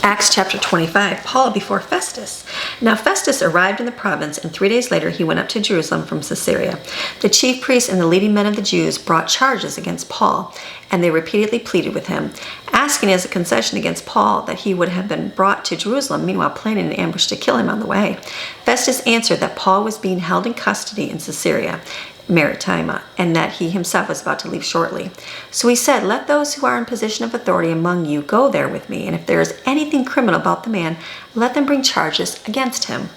Acts chapter 25, Paul before Festus. Now Festus arrived in the province, and 3 days later he went up to Jerusalem from Caesarea. The chief priests and the leading men of the Jews brought charges against Paul, and they repeatedly pleaded with him, asking as a concession against Paul that he would have been brought to Jerusalem, meanwhile planning an ambush to kill him on the way. Festus answered that Paul was being held in custody in Caesarea Maritima, and that he himself was about to leave shortly. So he said, "Let those who are in position of authority among you go there with me, and if there is anything criminal about the man, let them bring charges against him."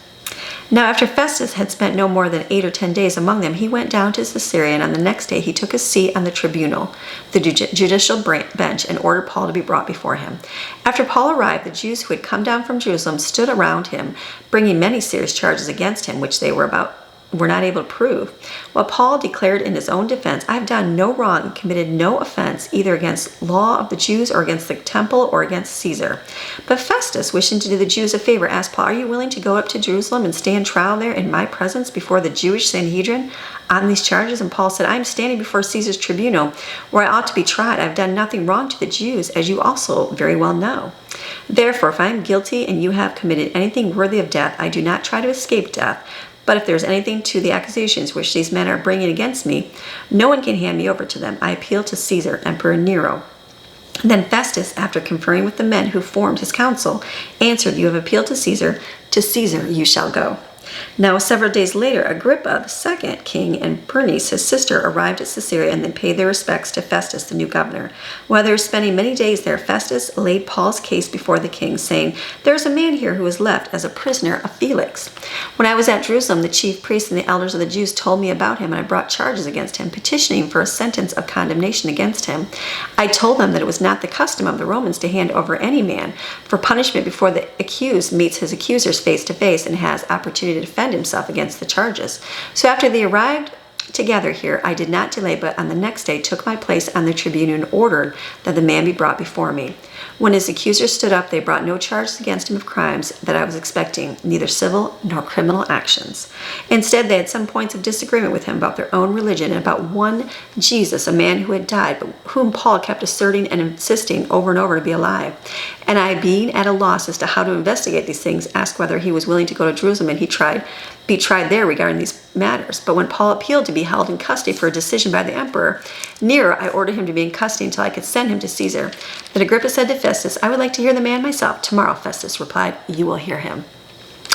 Now after Festus had spent no more than 8 or 10 days among them, he went down to Caesarea, and on the next day he took his seat on the tribunal, the judicial bench, and ordered Paul to be brought before him. After Paul arrived, the Jews who had come down from Jerusalem stood around him, bringing many serious charges against him, which they were not able to prove. While Paul declared in his own defense, "I have done no wrong and committed no offense, either against law of the Jews or against the temple or against Caesar." But Festus, wishing to do the Jews a favor, asked Paul, "Are you willing to go up to Jerusalem and stand trial there in my presence before the Jewish Sanhedrin on these charges?" And Paul said, "I am standing before Caesar's tribunal where I ought to be tried. I have done nothing wrong to the Jews, as you also very well know. Therefore, if I am guilty and you have committed anything worthy of death, I do not try to escape death. But if there is anything to the accusations which these men are bringing against me, no one can hand me over to them. I appeal to Caesar, Emperor Nero." Then Festus, after conferring with the men who formed his council, answered, "You have appealed to Caesar you shall go." Now several days later, Agrippa the second king and Bernice his sister arrived at Caesarea, and they paid their respects to Festus the new governor. While they were spending many days there, Festus laid Paul's case before the king, saying, "There is a man here who is left as a prisoner of Felix. When I was at Jerusalem, the chief priests and the elders of the Jews told me about him, and I brought charges against him, petitioning for a sentence of condemnation against him. I told them that it was not the custom of the Romans to hand over any man for punishment before the accused meets his accusers face to face and has opportunity to defend himself against the charges. So after they arrived together here, I did not delay, but on the next day took my place on the tribune and ordered that the man be brought before me. When his accusers stood up, they brought no charges against him of crimes that I was expecting, neither civil nor criminal actions. Instead, they had some points of disagreement with him about their own religion and about one Jesus, a man who had died, but whom Paul kept asserting and insisting over and over to be alive. And I, being at a loss as to how to investigate these things, asked whether he was willing to go to Jerusalem and be tried there regarding these matters. But when Paul appealed to be held in custody for a decision by the emperor Nero, I ordered him to be in custody until I could send him to Caesar. Then Agrippa said to Festus, "I would like to hear the man myself." "Tomorrow," Festus replied, "you will hear him."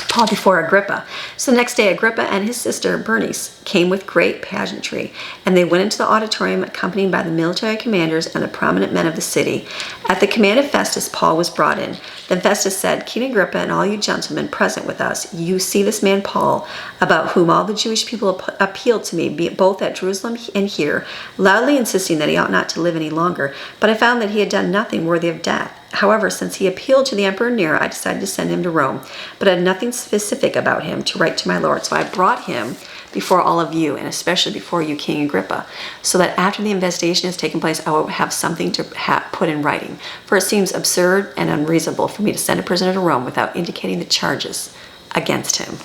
Paul before Agrippa. So the next day Agrippa and his sister Bernice came with great pageantry, and they went into the auditorium accompanied by the military commanders and the prominent men of the city. At the command of Festus, Paul was brought in. Then Festus said, "King Agrippa and all you gentlemen present with us, you see this man Paul, about whom all the Jewish people appealed to me, both at Jerusalem and here, loudly insisting that he ought not to live any longer. But I found that he had done nothing worthy of death. However, since he appealed to the Emperor Nero, I decided to send him to Rome, but I had nothing specific about him to write to my Lord. So I brought him before all of you, and especially before you, King Agrippa, so that after the investigation has taken place, I will have something to put in writing. For it seems absurd and unreasonable for me to send a prisoner to Rome without indicating the charges against him."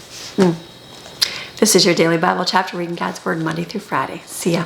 This is your daily Bible chapter reading God's Word Monday through Friday. See ya.